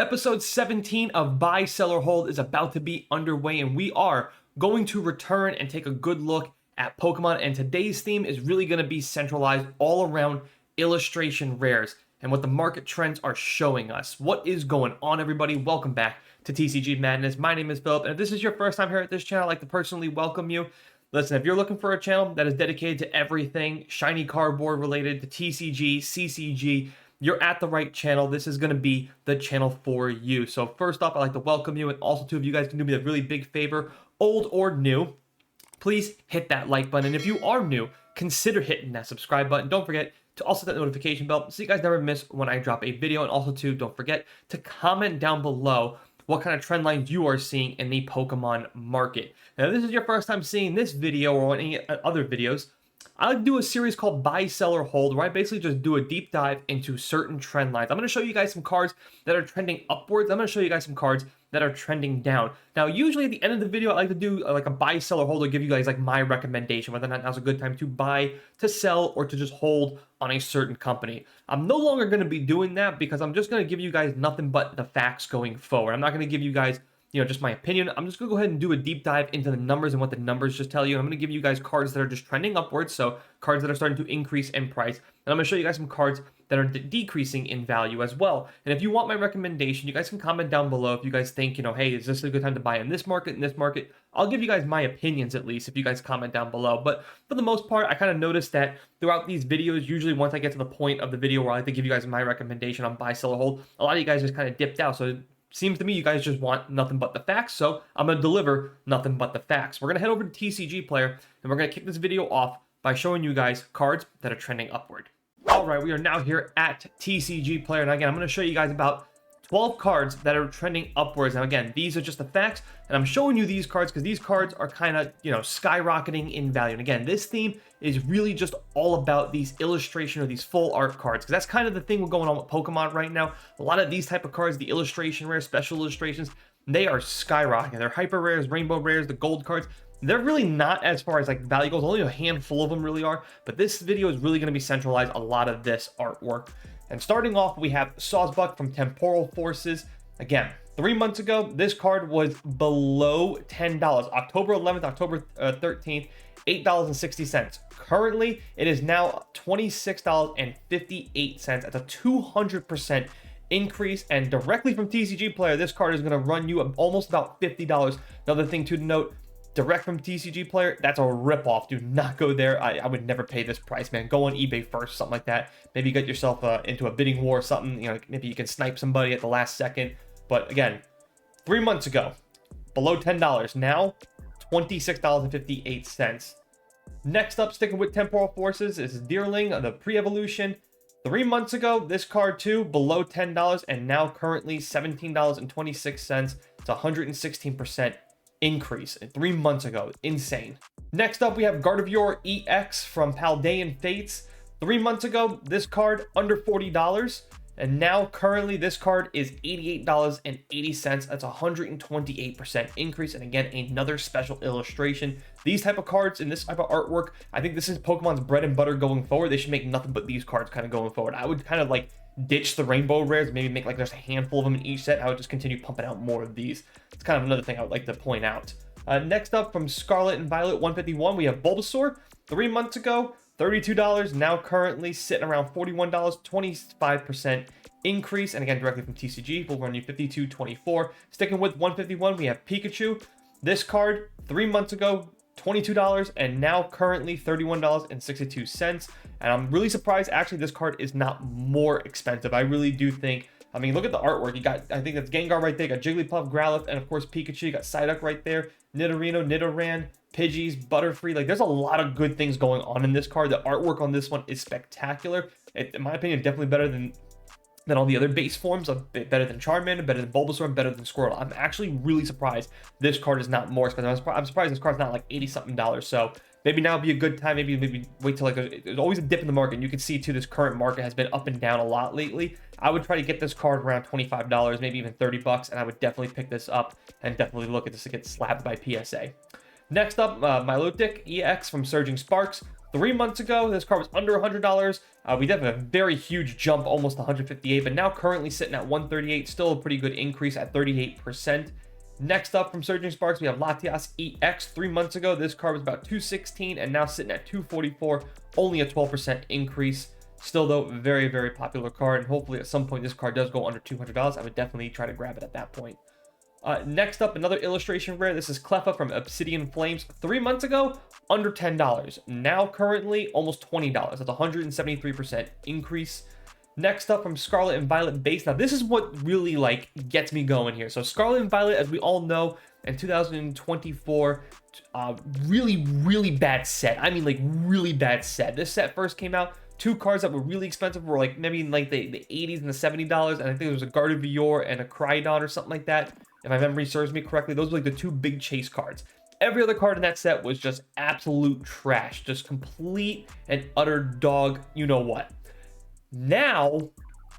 Episode 17 of Buy, Sell, or Hold is about to be underway, and we are going to return and take a good look at Pokemon. And today's theme is really going to be centralized all around illustration rares and what the market trends are showing us. What is going on, everybody? Welcome back to TCG Madness. My name is Philip, and if this is your first time here at this channel, I'd like to personally welcome you. Listen, if you're looking for a channel that is dedicated to everything shiny cardboard related to TCG, CCG, you're at the right channel. This is going to be the channel for you. So first off, I'd like to welcome you, and also too, if you guys can do me a really big favor, old or new, please hit that like button. And if you are new, consider hitting that subscribe button. Don't forget to also hit that notification bell so you guys never miss when I drop a video. And also too, don't forget to comment down below what kind of trend lines you are seeing in the Pokemon market. Now, if this is your first time seeing this video or any other videos, I like to do a series called Buy, Sell, or Hold, where I basically just do a deep dive into certain trend lines. I'm going to show you guys some cards that are trending upwards. I'm going to show you guys some cards that are trending down. Now, usually at the end of the video, I like to do like a buy, sell, or hold, or give you guys like my recommendation, whether or not now's a good time to buy, to sell, or to just hold on a certain company. I'm no longer going to be doing that because I'm just going to give you guys nothing but the facts going forward. I'm not going to give you guys just my opinion. I'm just going to go ahead and do a deep dive into the numbers and what the numbers just tell you. I'm going to give you guys cards that are just trending upwards, so cards that are starting to increase in price. And I'm going to show you guys some cards that are decreasing in value as well. And if you want my recommendation, you guys can comment down below if you guys think, hey, is this a good time to buy in this market, in this market? I'll give you guys my opinions at least if you guys comment down below. But for the most part, I kind of noticed that throughout these videos, usually once I get to the point of the video where I like to give you guys my recommendation on buy, sell, or hold, a lot of you guys just kind of dipped out. So seems to me you guys just want nothing but the facts, so I'm going to deliver nothing but the facts. We're going to head over to TCG Player, and we're going to kick this video off by showing you guys cards that are trending upward. All right, we are now here at TCG Player, and again, I'm going to show you guys about 12 cards that are trending upwards. Now again, these are just the facts, and I'm showing you these cards because these cards are kind of, skyrocketing in value. And again, this theme is really just all about these illustration or these full art cards, because that's kind of the thing going on with Pokemon right now. A lot of these type of cards, the illustration rares, special illustrations, they are skyrocketing. They're hyper rares, rainbow rares, the gold cards. They're really not, as far as like value goes, only a handful of them really are, but this video is really going to be centralized a lot of this artwork. And starting off, we have Sawsbuck from Temporal Forces. Again, 3 months ago, this card was below $10. October 11th, October 13th, $8.60. Currently, it is now $26.58. That's a 200% increase. And directly from TCG Player, this card is going to run you almost about $50. Another thing to note, direct from TCG Player, that's a ripoff. Do not go there. I would never pay this price, man. Go on eBay first, something like that. Maybe get yourself into a bidding war or something. Maybe you can snipe somebody at the last second. But again, 3 months ago, below $10. Now, $26.58. Next up, sticking with Temporal Forces, is Deerling, the pre-evolution. 3 months ago, this card too, below $10, and now currently $17.26. It's 116% increase in 3 months ago. Insane. Next up, we have Gardevoir EX from Paldean Fates. 3 months ago, this card under $40, and now currently this card is $88.80. That's a 128% increase, and again, another special illustration. These type of cards and this type of artwork, I think this is Pokemon's bread and butter going forward. They should make nothing but these cards kind of going forward. I would kind of like ditch the rainbow rares, maybe make like there's a handful of them in each set. I would just continue pumping out more of these. It's kind of another thing I would like to point out. Next up, from Scarlet and Violet 151, we have Bulbasaur. 3 months ago, $32, now currently sitting around $41, 25% increase. And again, directly from TCG, we'll run you $52.24. Sticking with 151, we have Pikachu. This card, 3 months ago, $22, and now currently $31.62. And I'm really surprised actually this card is not more expensive. I really do think, look at the artwork. You got, I think that's Gengar right there. You got Jigglypuff, Growlithe, and of course Pikachu. You got Psyduck right there, Nidorino, Nidoran, Pidgeys, Butterfree. Like, there's a lot of good things going on in this card. The artwork on this one is spectacular. In my opinion, definitely better than all the other base forms, better than Charmander, better than Bulbasaur, and better than Squirtle. I'm actually really surprised this card is not more expensive. I'm surprised this card's not like $80-something. So maybe now would be a good time. Maybe wait till there's always a dip in the market. And you can see too, this current market has been up and down a lot lately. I would try to get this card around $25, maybe even $30, and I would definitely pick this up and definitely look at this to get slapped by PSA. Next up, Milotic EX from Surging Sparks. 3 months ago, this card was under $100. We did have a very huge jump, almost 158, but now currently sitting at 138. Still a pretty good increase at 38%. Next up from Surging Sparks, we have Latias EX. 3 months ago, this card was about 216 and now sitting at 244. Only a 12% increase. Still, though, very, very popular card. And hopefully at some point this card does go under $200. I would definitely try to grab it at that point. Next up, another illustration rare. This is Cleffa from Obsidian Flames. 3 months ago, under $10. Now currently almost $20. That's a 173% increase. Next up from Scarlet and Violet base. Now this is what really like gets me going here. So Scarlet and Violet, as we all know, in 2024, really bad set. I mean, like really bad set. This set first came out. 2 cards that were really expensive were like maybe in like the 80s and the $70, and I think there was a Gardevoir and a Crydon or something like that. If my memory serves me correctly, those were like the 2 big chase cards. Every other card in that set was just absolute trash, just complete and utter dog, you know what. Now,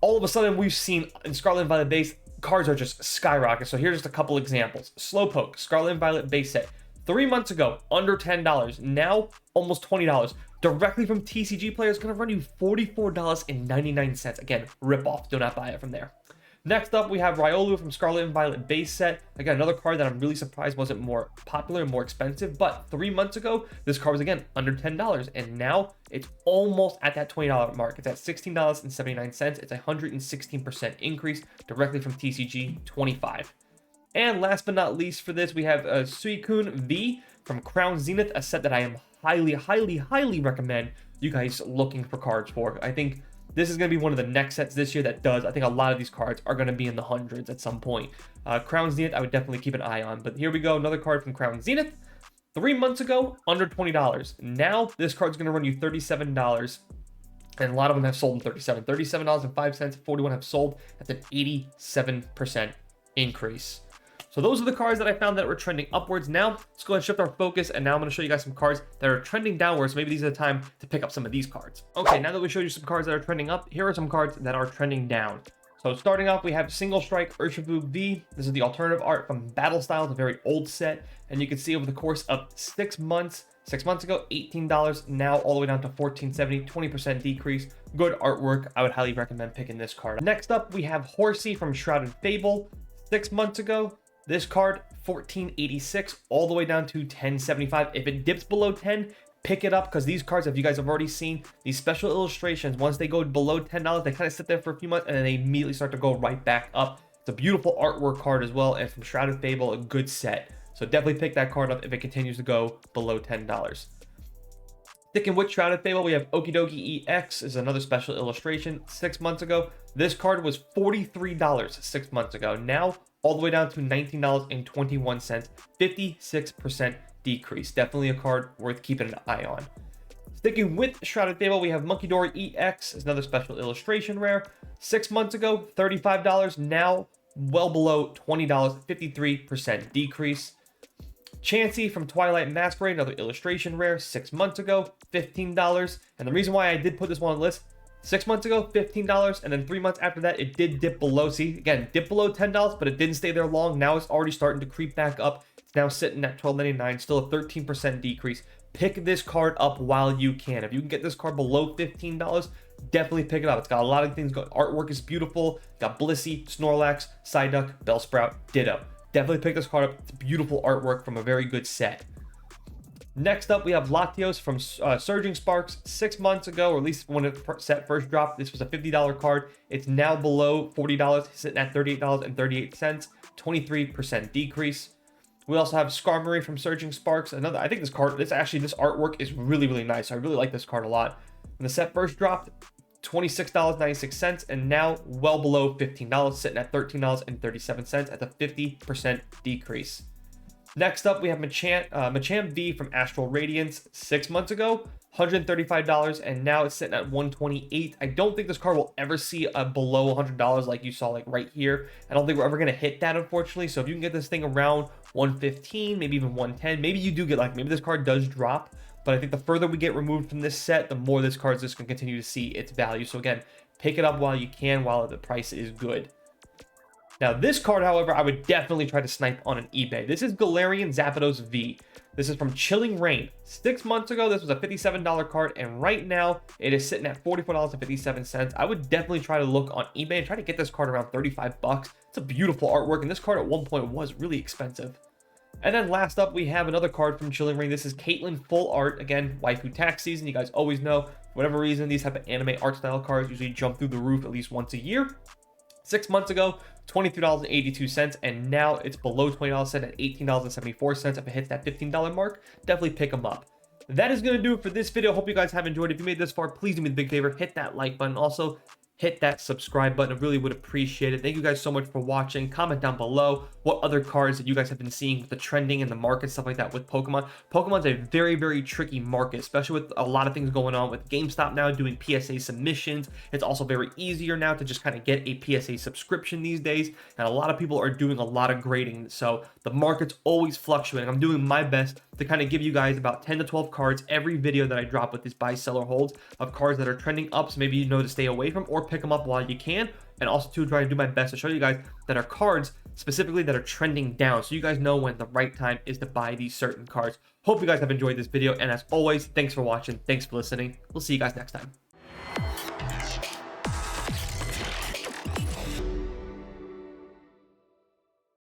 all of a sudden, we've seen in Scarlet and Violet base, cards are just skyrocketing. So here's just a couple examples. Slowpoke, Scarlet and Violet base set. 3 months ago, under $10. Now, almost $20. Directly from TCG players, going to run you $44.99. Again, rip off. Do not buy it from there. Next up, we have Riolu from Scarlet and Violet base set. Again, another card that I'm really surprised wasn't more popular and more expensive. But 3 months ago, this card was, again, under $10. And now, it's almost at that $20 mark. It's at $16.79. It's a 116% increase directly from TCG 25. And last but not least for this, we have Suicune V from Crown Zenith, a set that I am highly recommend you guys looking for cards for. I think this is going to be one of the next sets this year that does. I think a lot of these cards are going to be in the hundreds at some point. Crown Zenith, I would definitely keep an eye on. But here we go, another card from Crown Zenith. 3 months ago, under $20. Now, this card's going to run you $37. And a lot of them have sold in $37. $37.05, 41 have sold. That's an 87% increase. So those are the cards that I found that were trending upwards. Now, let's go ahead and shift our focus, and now I'm going to show you guys some cards that are trending downwards. Maybe these are the time to pick up some of these cards. Okay, now that we showed you some cards that are trending up, here are some cards that are trending down. So starting off, we have Single Strike Urshifu V. This is the alternative art from Battle Style. It's a very old set, and you can see over the course of 6 months, 6 months ago, $18, now all the way down to $14.70, 20% decrease. Good artwork. I would highly recommend picking this card up. Next up, we have Horsey from Shrouded Fable. 6 months ago, this card, $14.86, all the way down to $10.75. If it dips below 10, pick it up, because these cards, if you guys have already seen, these special illustrations, once they go below $10, they kind of sit there for a few months, and then they immediately start to go right back up. It's a beautiful artwork card as well, and from Shrouded Fable, a good set. So definitely pick that card up if it continues to go below $10. Sticking with Shrouded Fable, we have Okidogi EX is another special illustration. 6 months ago, this card was $43 6 months ago. Now, all the way down to $19.21, 56% decrease. Definitely a card worth keeping an eye on. Sticking with Shrouded Fable, we have Monkidori EX is another special illustration rare. 6 months ago, $35. Now, well below $20, 53% decrease. Chansey from Twilight Masquerade, another illustration rare. 6 months ago, $15. And the reason why I did put this one on the list, 6 months ago, $15, and then 3 months after that, it did dip below. See, again, dip below $10, but it didn't stay there long. Now it's already starting to creep back up. It's now sitting at $12.99, still a 13% decrease. Pick this card up while you can. If you can get this card below $15, definitely pick it up. It's got a lot of things going. Artwork is beautiful. Got Blissey, Snorlax, Psyduck, Bellsprout, Ditto. Definitely pick this card up. It's beautiful artwork from a very good set. Next up, we have Latios from Surging Sparks. 6 months ago, or at least when the set first dropped, this was a $50 card. It's now below $40, sitting at $38.38, 23% decrease. We also have Skarmory from Surging Sparks. Another, I think this artwork is really nice. I really like this card a lot. When the set first dropped, $26.96, and now well below $15, sitting at $13.37. That's a 50% decrease. Next up, we have Machamp V from Astral Radiance. 6 months ago, $135, and now it's sitting at $128. I don't think this card will ever see a below $100 like you saw like right here. I don't think we're ever going to hit that, unfortunately. So if you can get this thing around $115, maybe even $110, maybe you do get like, maybe this card does drop. But I think the further we get removed from this set, the more this card's just going to continue to see its value. So again, pick it up while you can, while the price is good. Now, this card, however, I would definitely try to snipe on an eBay. This is Galarian Zapdos V. This is from Chilling Reign. 6 months ago, this was a $57 card, and right now, it is sitting at $44.57. I would definitely try to look on eBay and try to get this card around 35 bucks. It's a beautiful artwork, and this card at one point was really expensive. And then last up, we have another card from Chilling Reign. This is Caitlyn Full Art. Again, waifu tax season. You guys always know, for whatever reason, these type of anime art style cards usually jump through the roof at least once a year. 6 months ago, $23.82, and now it's below $20, set at $18.74. If it hits that $15 mark, definitely pick them up. That is going to do it for this video. Hope you guys have enjoyed. If you made it this far, please do me the big favor, hit that like button. Also, hit that subscribe button. I really would appreciate it. Thank you guys so much for watching. Comment down below what other cards that you guys have been seeing with the trending in the market, stuff like that with Pokemon. Pokemon's a very, very tricky market, especially with a lot of things going on with GameStop now doing PSA submissions. It's also very easier now to just kind of get a PSA subscription these days, and a lot of people are doing a lot of grading, so the market's always fluctuating. I'm doing my best to kind of give you guys about 10 to 12 cards every video that I drop with this buy, sell, or holds of cards that are trending up, so maybe you know to stay away from, or pick them up while you can, and also to try to do my best to show you guys that are cards specifically that are trending down, so you guys know when the right time is to buy these certain cards. Hope you guys have enjoyed this video, and as always, thanks for watching, thanks for listening. We'll see you guys next time.